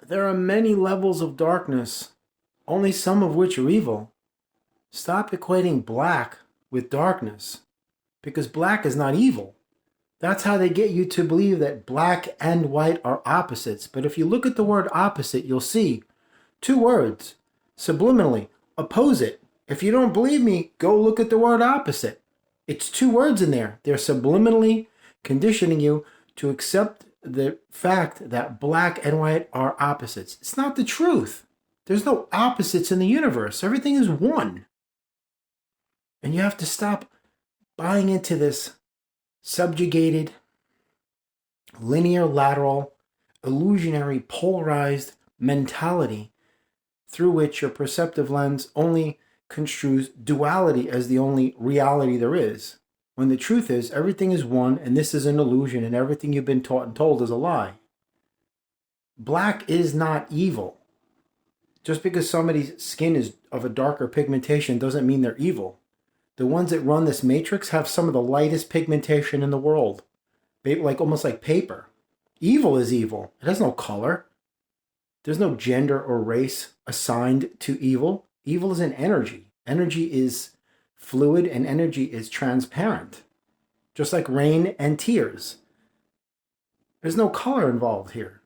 There are many levels of darkness, only some of which are evil. Stop equating black with darkness, because black is not evil. That's how they get you to believe that black and white are opposites. But if you look at the word opposite, you'll see two words subliminally opposite. If you don't believe me, go look at the word opposite. It's two words in there. They're subliminally conditioning you to accept the fact that black and white are opposites. It's not the truth. There's no opposites in the universe. Everything is one. And you have to stop buying into this subjugated, linear, lateral, illusionary, polarized mentality through which your perceptive lens only construes duality as the only reality there is. When the truth is, everything is one, and this is an illusion, and everything you've been taught and told is a lie. Black is not evil. Just because somebody's skin is of a darker pigmentation doesn't mean they're evil. The ones that run this matrix have some of the lightest pigmentation in the world. Like almost like paper. Evil is evil. It has no color. There's no gender or race assigned to evil. Evil is an energy. Energy is fluid and energy is transparent. Just like rain and tears. There's no color involved here.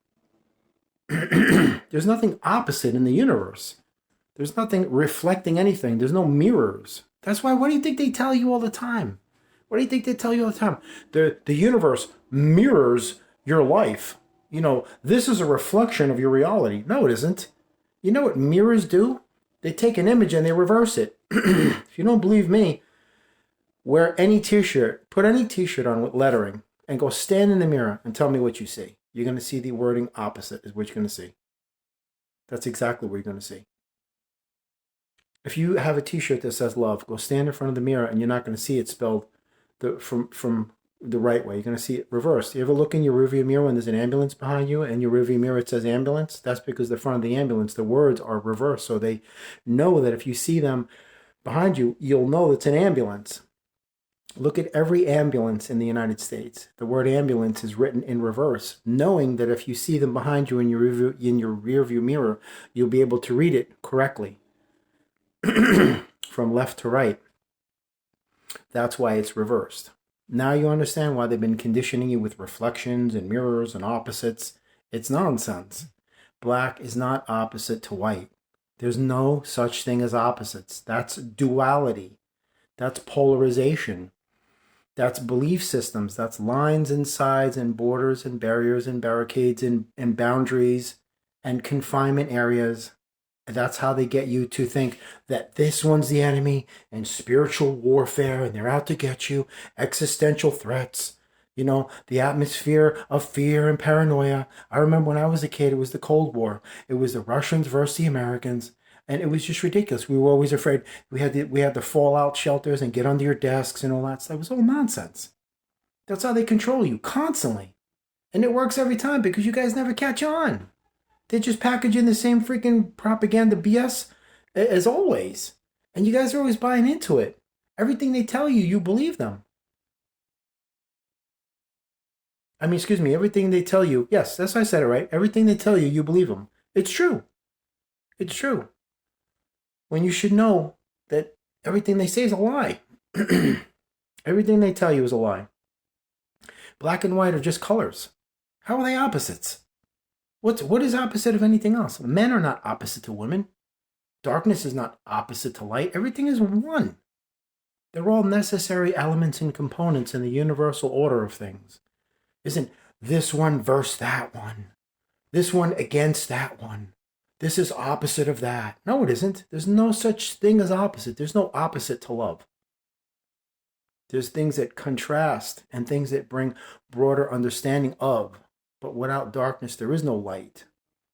There's nothing opposite in the universe. There's nothing reflecting anything. There's no mirrors. That's why, what do you think they tell you all the time? What do you think they tell you all the time? The universe mirrors your life. You know, this is a reflection of your reality. No, it isn't. You know what mirrors do? They take an image and they reverse it. If you don't believe me, wear any t-shirt, put any t-shirt on with lettering, and go stand in the mirror and tell me what you see. You're going to see the wording opposite is what you're going to see. That's exactly what you're going to see. If you have a t-shirt that says love, go stand in front of the mirror and you're not going to see it spelled from the right way. You're going to see it reversed. You ever look in your rearview mirror when there's an ambulance behind you and your rearview mirror it says ambulance? That's because the front of the ambulance, the words are reversed. So they know that if you see them behind you, you'll know it's an ambulance. Look at every ambulance in the United States. The word ambulance is written in reverse, knowing that if you see them behind you in your rearview mirror, you'll be able to read it correctly. From left to right. That's why it's reversed. Now you understand why they've been conditioning you with reflections and mirrors and opposites. It's nonsense. Black is not opposite to white. There's no such thing as opposites. That's duality. That's polarization. That's belief systems. That's lines and sides and borders and barriers and barricades and boundaries and confinement areas. That's how they get you to think that this one's the enemy and spiritual warfare and they're out to get you, existential threats, you know, the atmosphere of fear and paranoia. I remember when I was a kid, it was the Cold War. It was the Russians versus the Americans. And it was just ridiculous. We were always afraid. We had the fallout shelters and get under your desks and all that stuff. It was all nonsense. That's how they control you constantly. And it works every time because you guys never catch on. They just package in the same freaking propaganda BS as always. And you guys are always buying into it. Everything they tell you, you believe them. I mean, excuse me, everything they tell you, yes, that's why I said it right. Everything they tell you, you believe them. It's true. It's true. When you should know that everything they say is a lie. Everything they tell you is a lie. Black and white are just colors. How are they opposites? What is opposite of anything else? Men are not opposite to women. Darkness is not opposite to light. Everything is one. They're all necessary elements and components in the universal order of things. Isn't this one versus that one? This one against that one? This is opposite of that. No, it isn't. There's no such thing as opposite. There's no opposite to love. There's things that contrast and things that bring broader understanding of. But without darkness, there is no light.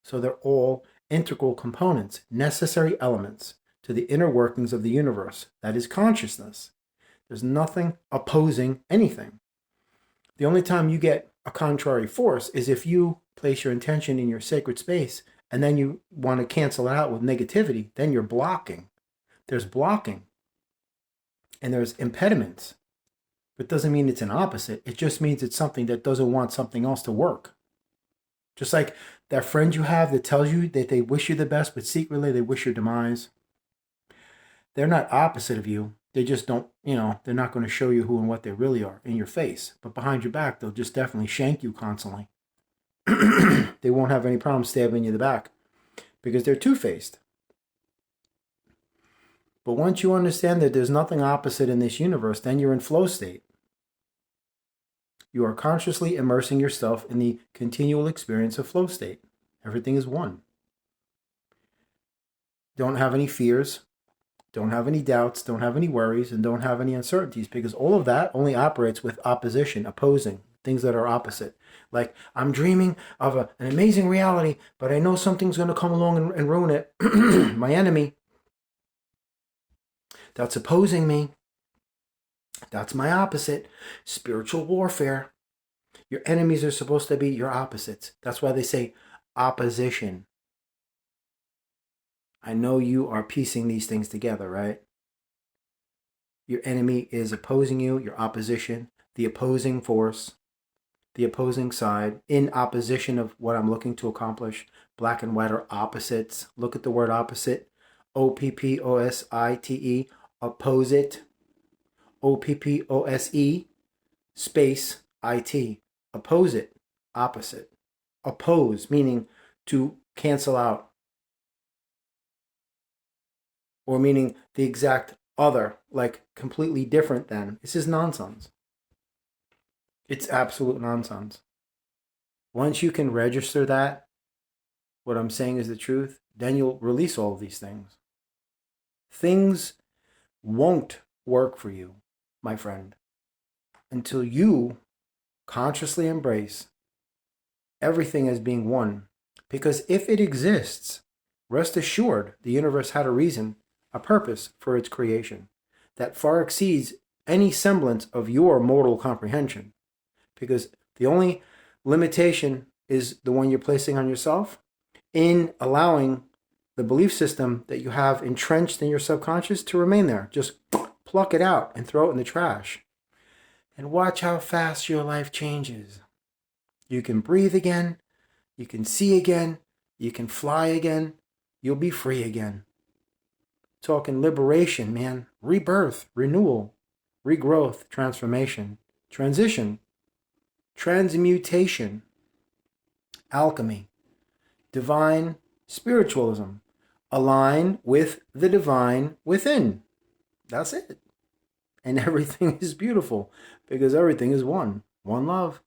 So they're all integral components, necessary elements to the inner workings of the universe. That is consciousness. There's nothing opposing anything. The only time you get a contrary force is if you place your intention in your sacred space and then you want to cancel it out with negativity. Then you're blocking. There's blocking. And there's impediments. But it doesn't mean it's an opposite. It just means it's something that doesn't want something else to work. Just like That friend you have that tells you that they wish you the best, but secretly they wish your demise. They're not opposite of you. They just don't, they're not going to show you who and what they really are in your face. But behind your back, they'll just definitely shank you constantly. They won't have any problem stabbing you in the back because they're two-faced. But once you understand that there's nothing opposite in this universe, then you're in flow state. You are consciously immersing yourself in the continual experience of flow state. Everything is one. Don't have any fears. Don't have any doubts. Don't have any worries. And don't have any uncertainties, because all of that only operates with opposition, opposing, things that are opposite. Like, I'm dreaming of an amazing reality, but I know something's going to come along and ruin it. My enemy. That's opposing me. That's my opposite. Spiritual warfare. Your enemies are supposed to be your opposites. That's why they say opposition. I know you are piecing these things together, right? Your enemy is opposing you, your opposition, the opposing force, the opposing side, in opposition of what I'm looking to accomplish. Black and white are opposites. Look at the word opposite. OPPOSITE. Opposite. OPPOSE space IT. Opposite. Opposite. Oppose, meaning to cancel out. Or meaning the exact other, like completely different than. This is nonsense. It's absolute nonsense. Once you can register that, what I'm saying is the truth, then you'll release all of these things. Things won't work for you, my friend, until you consciously embrace everything as being one. Because if it exists, rest assured the universe had a reason, a purpose for its creation that far exceeds any semblance of your mortal comprehension. Because the only limitation is the one you're placing on yourself in allowing the belief system that you have entrenched in your subconscious to remain there. Just pluck it out and throw it in the trash. And watch how fast your life changes. You can breathe again. You can see again. You can fly again. You'll be free again. Talking liberation, man. Rebirth, renewal, regrowth, transformation, transition, transmutation, alchemy, divine spiritualism. Align with the divine within. That's it. And everything is beautiful because everything is one. One love.